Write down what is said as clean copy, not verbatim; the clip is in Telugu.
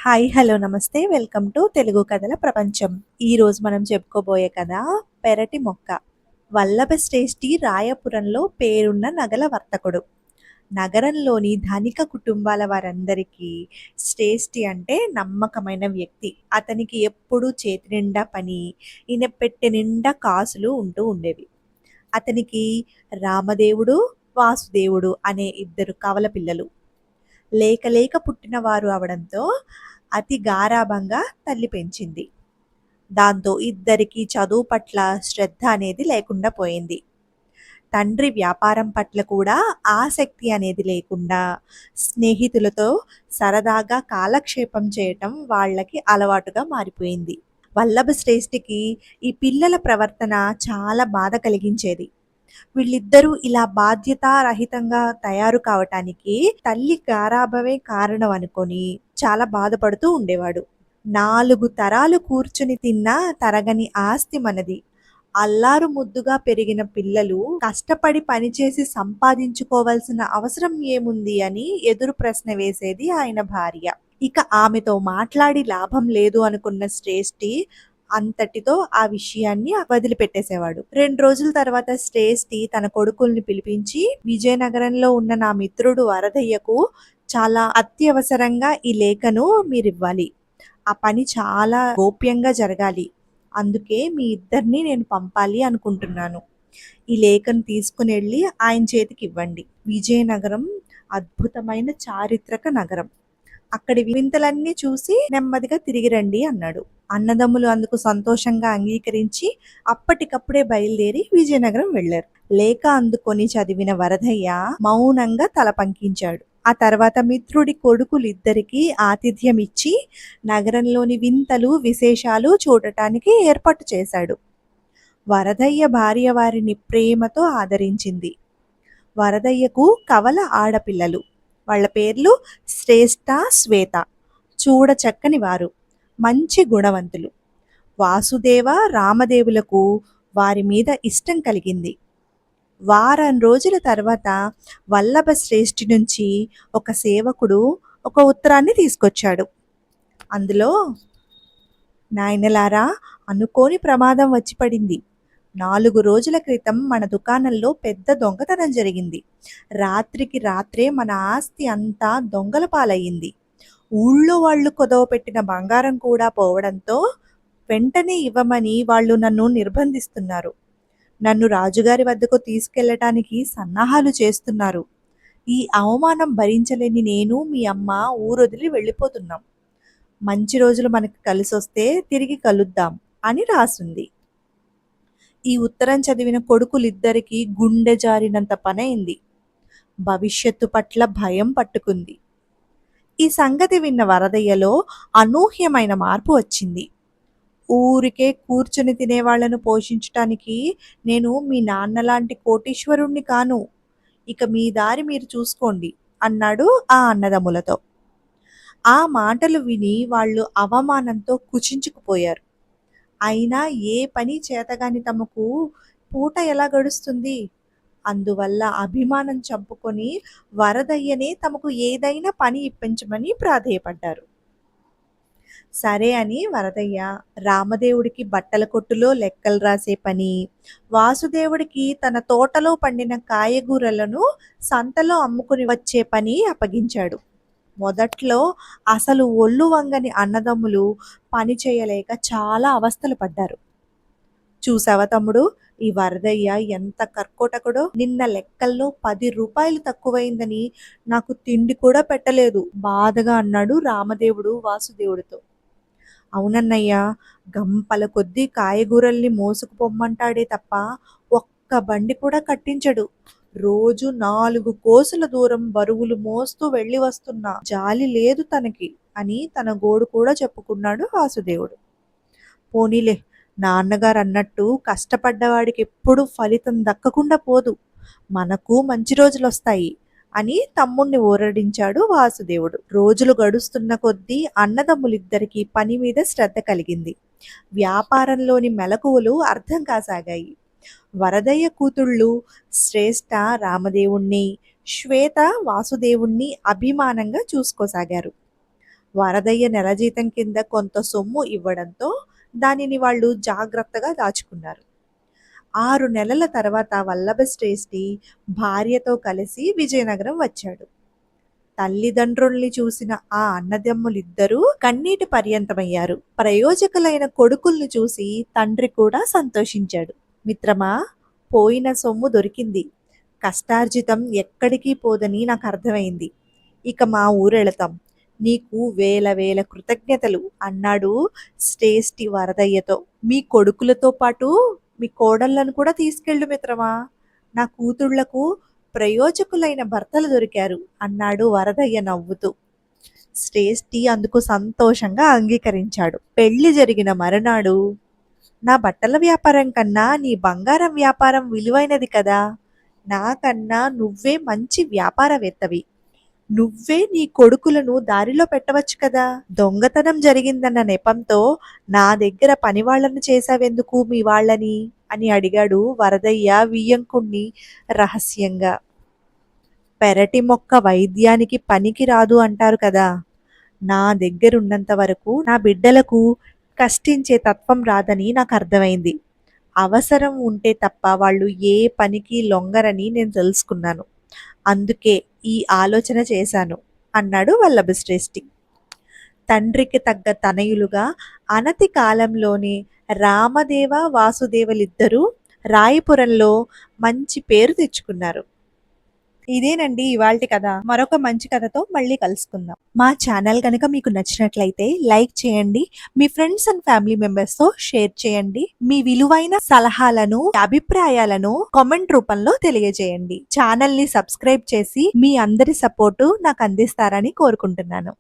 హాయ్ హలో నమస్తే వెల్కమ్ టు తెలుగు కథల ప్రపంచం. ఈరోజు మనం చెప్పుకోబోయే కథ పెరటి మొక్క. వల్లభ శ్రేష్ఠి రాయపురంలో పేరున్న నగల వర్తకుడు. నగరంలోని ధనిక కుటుంబాల వారందరికీ శ్రేష్ఠి అంటే నమ్మకమైన వ్యక్తి. అతనికి ఎప్పుడూ చేతి నిండా పని, ఈయన పెట్టె నిండా కాసులు ఉంటూ ఉండేవి. అతనికి రామదేవుడు, వాసుదేవుడు అనే ఇద్దరు కవల పిల్లలు. లేక లేక పుట్టినవారు అవడంతో అతి గారాబంగా తల్లి పెంచింది. దాంతో ఇద్దరికీ చదువు పట్ల శ్రద్ధ అనేది లేకుండా పోయింది. తండ్రి వ్యాపారం పట్ల కూడా ఆసక్తి అనేది లేకుండా స్నేహితులతో సరదాగా కాలక్షేపం చేయటం వాళ్ళకి అలవాటుగా మారిపోయింది. వల్లభ శ్రేష్ఠికి ఈ పిల్లల ప్రవర్తన చాలా బాధ కలిగించేది. వీళ్ళిద్దరూ ఇలా బాధ్యతారహితంగా తయారు కావటానికి తల్లి గారాబమే కారణం అనుకొని చాలా బాధపడుతూ ఉండేవాడు. 4 తరాలు కూర్చుని తిన్నా తరగని ఆస్తి మనది. అల్లారు ముద్దుగా పెరిగిన పిల్లలు కష్టపడి పనిచేసి సంపాదించుకోవాల్సిన అవసరం ఏముంది అని ఎదురు ప్రశ్న వేసేది ఆయన భార్య. ఇక ఆమెతో మాట్లాడి లాభం లేదు అనుకున్న శ్రేష్ఠి అంతటితో ఆ విషయాన్ని వదిలిపెట్టేసేవాడు. 2 రోజుల తర్వాత శ్రేష్ఠి తన కొడుకుల్ని పిలిపించి, విజయనగరంలో ఉన్న నా మిత్రుడు వరదయ్యకు చాలా అత్యవసరంగా ఈ లేఖను మీరివ్వాలి. ఆ పని చాలా గోప్యంగా జరగాలి. అందుకే మీ ఇద్దరిని నేను పంపాలి అనుకుంటున్నాను. ఈ లేఖను తీసుకుని వెళ్ళి ఆయన చేతికి ఇవ్వండి. విజయనగరం అద్భుతమైన చారిత్రక నగరం. అక్కడి వింతలన్నీ చూసి నెమ్మదిగా తిరిగి రండి అన్నాడు. అన్నదమ్ములు అందుకు సంతోషంగా అంగీకరించి అప్పటికప్పుడే బయలుదేరి విజయనగరం వెళ్లారు. లేఖ అందుకొని చదివిన వరదయ్య మౌనంగా తల పంకించాడు. ఆ తర్వాత మిత్రుడి కొడుకులిద్దరికీ ఆతిథ్యం ఇచ్చి నగరంలోని వింతలు విశేషాలు చూడటానికి ఏర్పాటు చేశాడు. వరదయ్య భార్య వారిని ప్రేమతో ఆదరించింది. వరదయ్యకు కవల ఆడపిల్లలు. వాళ్ళ పేర్లు శ్రేష్ఠ, శ్వేత. చూడ చక్కని వారు, మంచి గుణవంతులు. వాసుదేవ, రామదేవులకు వారి మీద ఇష్టం కలిగింది. వారం రోజుల తర్వాత వల్లభ శ్రేష్ఠి నుంచి ఒక సేవకుడు ఒక ఉత్తరాన్ని తీసుకొచ్చాడు. అందులో, నాయనలారా, అనుకోని ప్రమాదం వచ్చి పడింది. 4 రోజుల క్రితం మన దుకాణంలో పెద్ద దొంగతనం జరిగింది. రాత్రికి రాత్రే మన ఆస్తి అంతా దొంగల పాలయ్యింది. ఊళ్ళో వాళ్ళు కుదవ పెట్టిన బంగారం కూడా పోవడంతో వెంటనే ఇవ్వమని వాళ్ళు నన్ను నిర్బంధిస్తున్నారు. నన్ను రాజుగారి వద్దకు తీసుకెళ్లటానికి సన్నాహాలు చేస్తున్నారు. ఈ అవమానం భరించలేని నేను, మీ అమ్మ ఊరొదిలి వెళ్ళిపోతున్నాం. మంచి రోజులు మనకు కలిసొస్తే తిరిగి కలుద్దాం అని రాసుంది. ఈ ఉత్తరం చదివిన కొడుకులిద్దరికీ గుండె జారినంత పనైంది. భవిష్యత్తు పట్ల భయం పట్టుకుంది. ఈ సంగతి విన్న వరదయ్యలో అనూహ్యమైన మార్పు వచ్చింది. ఊరికే కూర్చుని తినేవాళ్లను పోషించటానికి నేను మీ నాన్నలాంటి కోటీశ్వరుణ్ణి కాను. ఇక మీ దారి మీరు చూసుకోండి అన్నాడు ఆ అన్నదమ్ములతో. ఆ మాటలు విని వాళ్ళు అవమానంతో కుచించుకుపోయారు. అయినా ఏ పని చేతగాని తమకు పూట ఎలా గడుస్తుంది? అందువల్ల అభిమానం చంపుకొని వరదయ్యనే తమకు ఏదైనా పని ఇప్పించమని ప్రాధేయపడ్డారు. సరే అని వరదయ్య రామదేవుడికి బట్టల కొట్టులో లెక్కలు రాసే పని, వాసుదేవుడికి తన తోటలో పండిన కాయగూరలను సంతలో అమ్ముకుని వచ్చే పని అప్పగించాడు. మొదట్లో అసలు ఒళ్ళు వంగని అన్నదమ్ములు పని చేయలేక చాలా అవస్థలు పడ్డారు. చూసావా తమ్ముడు, ఈ వరదయ్య ఎంత కర్కోటకుడో! నిన్న లెక్కల్లో 10 రూపాయలు తక్కువైందని నాకు తిండి కూడా పెట్టలేదు బాధగా అన్నాడు రామదేవుడు వాసుదేవుడితో. అవునన్నయ్యా, గంపల కొద్దీ కాయగూరల్ని మోసుకుపోమ్మంటాడే తప్ప ఒక్క బండి కూడా కట్టించడు. రోజు 4 కోసుల దూరం బరువులు మోస్తూ వెళ్ళి వస్తున్నా జాలి లేదు తనకి అని తన గోడు కూడా చెప్పుకున్నాడు వాసుదేవుడు. పోనీలే, నాన్నగారు అన్నట్టు కష్టపడ్డవాడికి ఎప్పుడూ ఫలితం దక్కకుండా పోదు. మనకు మంచి రోజులొస్తాయి అని తమ్ముణ్ణి ఊరడించాడు వాసుదేవుడు. రోజులు గడుస్తున్న కొద్దీ అన్నదమ్ములిద్దరికీ పని మీద శ్రద్ధ కలిగింది. వ్యాపారంలోని మెలకువలు అర్థం కాసాగాయి. వరదయ్య కూతుళ్ళు శ్రేష్ఠ రామదేవుణ్ణి, శ్వేత వాసుదేవుణ్ణి అభిమానంగా చూసుకోసాగారు. వరదయ్య నెల జీతం కింద కొంత సొమ్ము ఇవ్వడంతో దానిని వాళ్ళు జాగ్రత్తగా దాచుకున్నారు. 6 నెలల తర్వాత వల్లభశ్రేష్ఠి భార్యతో కలిసి విజయనగరం వచ్చాడు. తల్లిదండ్రుల్ని చూసిన ఆ అన్నదమ్ములిద్దరూ కన్నీటి పర్యంతమయ్యారు. ప్రయోజకులైన కొడుకుల్ని చూసి తండ్రి కూడా సంతోషించాడు. మిత్రమా, పోయిన సొమ్ము దొరికింది. కష్టార్జితం ఎక్కడికి పోదని నాకు అర్థమైంది. ఇక మా ఊరెళతాం. నీకు వేల వేల కృతజ్ఞతలు అన్నాడు శ్రేష్ఠి వరదయ్యతో. మీ కొడుకులతో పాటు మీ కోడళ్లను కూడా తీసుకెళ్ళు మిత్రమా. నా కూతుళ్లకు ప్రయోజకులైన భర్తలు దొరికారు అన్నాడు వరదయ్య నవ్వుతూ. శ్రేష్ఠి అందుకు సంతోషంగా అంగీకరించాడు. పెళ్లి జరిగిన మరునాడు, నా బట్టల వ్యాపారం కన్నా నీ బంగారం వ్యాపారం విలువైనది కదా. నాకన్నా నువ్వే మంచి వ్యాపారవేత్తవి. నువ్వే నీ కొడుకులను దారిలో పెట్టవచ్చు కదా. దొంగతనం జరిగిందన్న నెపంతో నా దగ్గర పనివాళ్లను చేశావెందుకు మీ వాళ్ళని అని అడిగాడు వరదయ్య వియ్యంకుణ్ణి రహస్యంగా. పెరటి మొక్క వైద్యానికి పనికి రాదు అంటారు కదా. నా దగ్గరున్నంత వరకు నా బిడ్డలకు కష్టించే తత్వం రాదని నాకు అర్థమైంది. అవసరం ఉంటే తప్ప వాళ్ళు ఏ పనికి లొంగరని నేను తెలుసుకున్నాను. అందుకే ఈ ఆలోచన చేశాను అన్నాడు వల్లభశ్రేష్ఠి. తండ్రికి తగ్గ తనయులుగా అనతి కాలంలోనే రామదేవ వాసుదేవులిద్దరూ రాయపురంలో మంచి పేరు తెచ్చుకున్నారు. ఇదేనండి ఇవాల్టి కథ. మరొక మంచి కథతో మళ్ళీ కలుసుకుందాం. మా ఛానల్ కనుక మీకు నచ్చినట్లయితే లైక్ చేయండి. మీ ఫ్రెండ్స్ అండ్ ఫ్యామిలీ మెంబర్స్ తో షేర్ చేయండి. మీ విలువైన సలహాలను, అభిప్రాయాలను కామెంట్ రూపంలో తెలియజేయండి. ఛానల్ ని సబ్స్క్రైబ్ చేసి మీ అందరి సపోర్టు నాకు అందిస్తారని కోరుకుంటున్నాను.